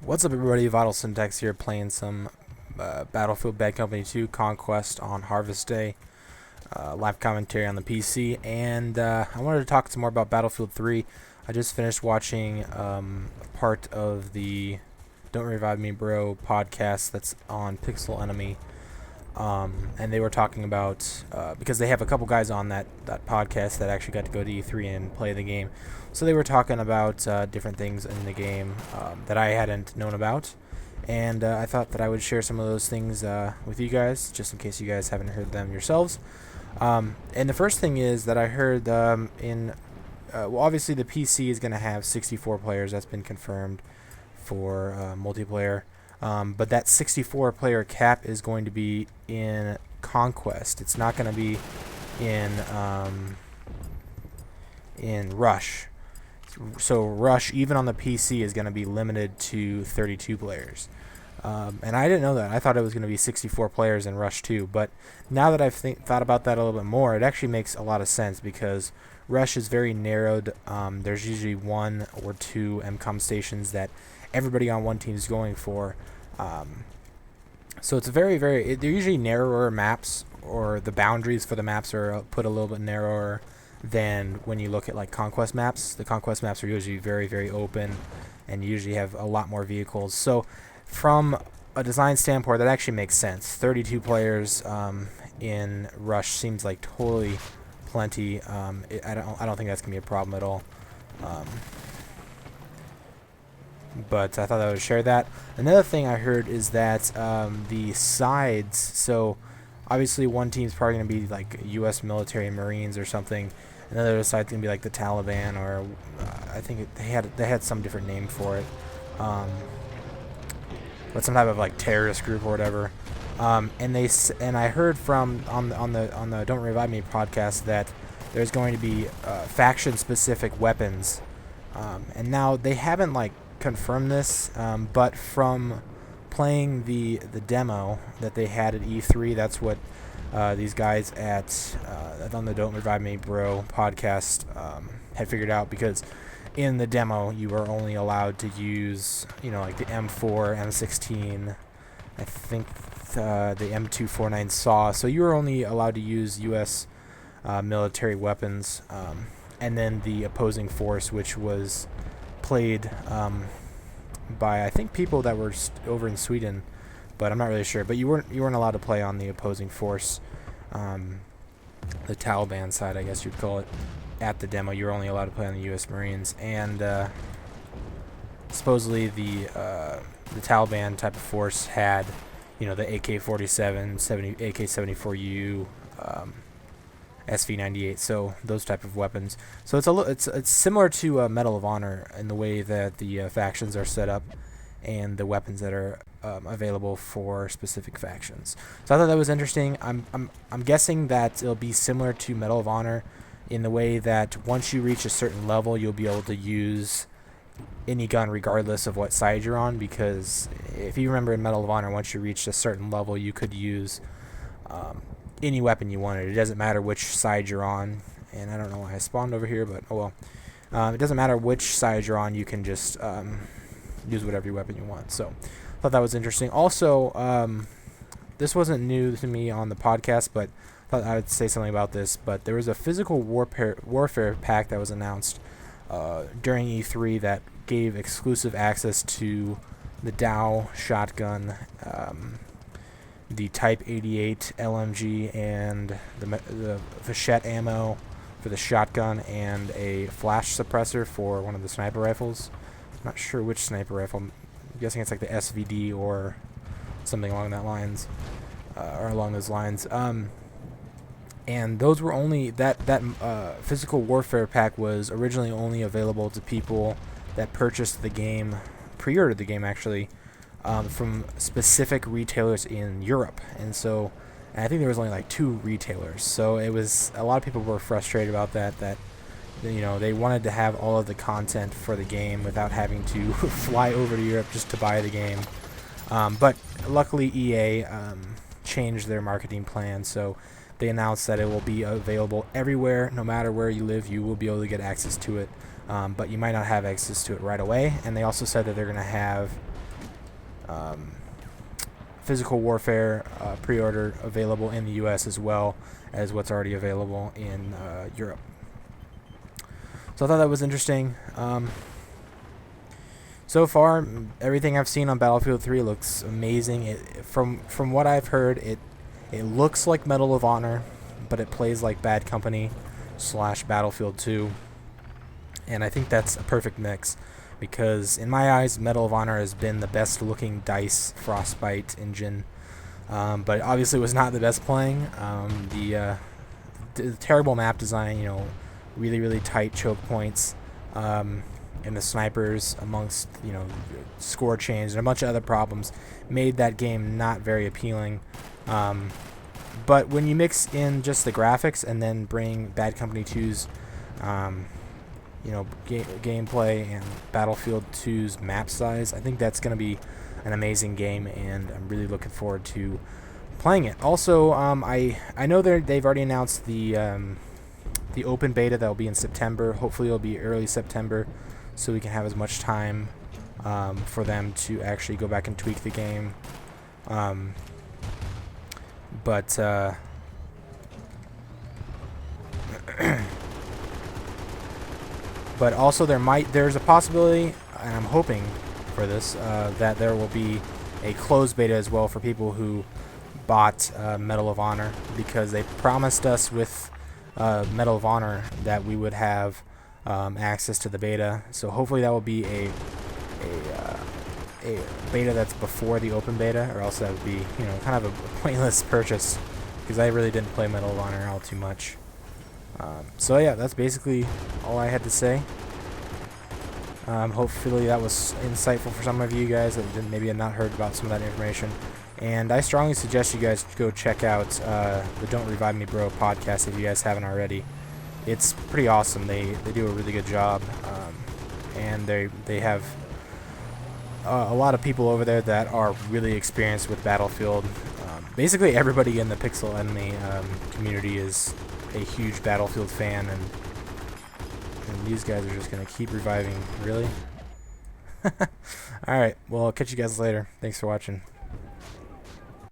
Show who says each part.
Speaker 1: What's up, everybody? Vital Syntax here, playing some Battlefield Bad Company 2 Conquest on Harvest Day. Live commentary on the PC, and I wanted to talk some more about Battlefield 3. I just finished watching part of the Don't Revive Me Bro podcast that's on Pixel Enemy. And they were talking about, because they have a couple guys on that podcast that actually got to go to E3 and play the game. So they were talking about different things in the game that I hadn't known about. And I thought that I would share some of those things with you guys, just in case you guys haven't heard them yourselves. And the first thing is that I heard well, obviously the PC is going to have 64 players. That's been confirmed for multiplayer. But that 64-player cap is going to be in Conquest. It's not going to be in Rush. So Rush, even on the PC, is going to be limited to 32 players. And I didn't know that. I thought it was going to be 64 players in Rush 2. But now that I've thought about that a little bit more, it actually makes a lot of sense because Rush is very narrowed. There's usually one or two MCOM stations that everybody on one team is going for. So it's they're usually narrower maps, or the boundaries for the maps are put a little bit narrower than when you look at like Conquest maps. The Conquest maps are usually very, very open and usually have a lot more vehicles. So from a design standpoint, that actually makes sense. 32 players in Rush seems like totally plenty. I don't think that's gonna be a problem at all. But I thought I would share that. Another thing I heard is that the sides, so obviously one team's probably going to be like U.S. military and Marines or something. Another side's going to be like the Taliban, or I think they had some different name for it, but some type of like terrorist group or whatever. And I heard from on the Don't Revive Me podcast that there's going to be faction specific weapons, and now they haven't like confirm this, but from playing the demo that they had at E3, that's what these guys on the Don't Revive Me Bro podcast had figured out, because in the demo you were only allowed to use, like the M4, M16, I think the M249 SAW, so you were only allowed to use U.S. Military weapons, and then the opposing force, which was played by I think people that were over in Sweden, but I'm not really sure. But you weren't allowed to play on the opposing force, the Taliban side, I guess you'd call it. At the demo, you were only allowed to play on the U.S. Marines, and supposedly the Taliban type of force had, the AK-47, AK-74U. SV-98, so those type of weapons. So it's similar to Medal of Honor in the way that the factions are set up and the weapons that are available for specific factions. So I thought that was interesting. I'm guessing that it'll be similar to Medal of Honor in the way that once you reach a certain level, you'll be able to use any gun regardless of what side you're on, because if you remember in Medal of Honor, once you reached a certain level, you could use any weapon you wanted. It doesn't matter which side you're on, and I don't know why I spawned over here, but oh well. It doesn't matter which side you're on, you can just use whatever weapon you want. So I thought that was interesting. Also, this wasn't new to me on the podcast, but I thought I would say something about this. But there was a physical warfare pack that was announced during E3 that gave exclusive access to the Dow shotgun, the Type 88 LMG, and the Vachette ammo for the shotgun, and a flash suppressor for one of the sniper rifles. I'm not sure which sniper rifle. I'm guessing it's like the SVD or something along that lines, or along those lines. And those were only that physical warfare pack was originally only available to people that purchased the game, pre-ordered the game actually, from specific retailers in Europe. And I think there was only like 2 retailers, so it was, a lot of people were frustrated about that they wanted to have all of the content for the game without having to fly over to Europe just to buy the game. But luckily EA changed their marketing plan, so they announced that it will be available everywhere. No matter where you live, you will be able to get access to it, but you might not have access to it right away. And they also said that they're going to have Physical Warfare pre-order available in the U.S. as well as what's already available in Europe. So I thought that was interesting. So far, everything I've seen on Battlefield 3 looks amazing. From what I've heard, it looks like Medal of Honor, but it plays like Bad Company / Battlefield 2. And I think that's a perfect mix, because in my eyes, Medal of Honor has been the best looking DICE Frostbite engine, but obviously was not the best playing. The terrible map design, really tight choke points, and the snipers amongst score change and a bunch of other problems made that game not very appealing. But when you mix in just the graphics and then bring Bad Company 2's gameplay and Battlefield 2's map size, I think that's going to be an amazing game, and I'm really looking forward to playing it. Also, I know they've already announced the open beta that will be in September. Hopefully it'll be early September, so we can have as much time for them to actually go back and tweak the game. But also there's a possibility, and I'm hoping for this, that there will be a closed beta as well for people who bought Medal of Honor, because they promised us with Medal of Honor that we would have access to the beta. So hopefully that will be a beta that's before the open beta, or else that would be kind of a pointless purchase, because I really didn't play Medal of Honor all too much. So yeah, that's basically all I had to say. Hopefully that was insightful for some of you guys that maybe had not heard about some of that information. And I strongly suggest you guys go check out the Don't Revive Me Bro podcast if you guys haven't already. It's pretty awesome. They do a really good job, and they have a lot of people over there that are really experienced with Battlefield. Basically everybody in the Pixel Enemy community is a huge Battlefield fan, and these guys are just going to keep reviving. Really? Alright, well, I'll catch you guys later. Thanks for watching.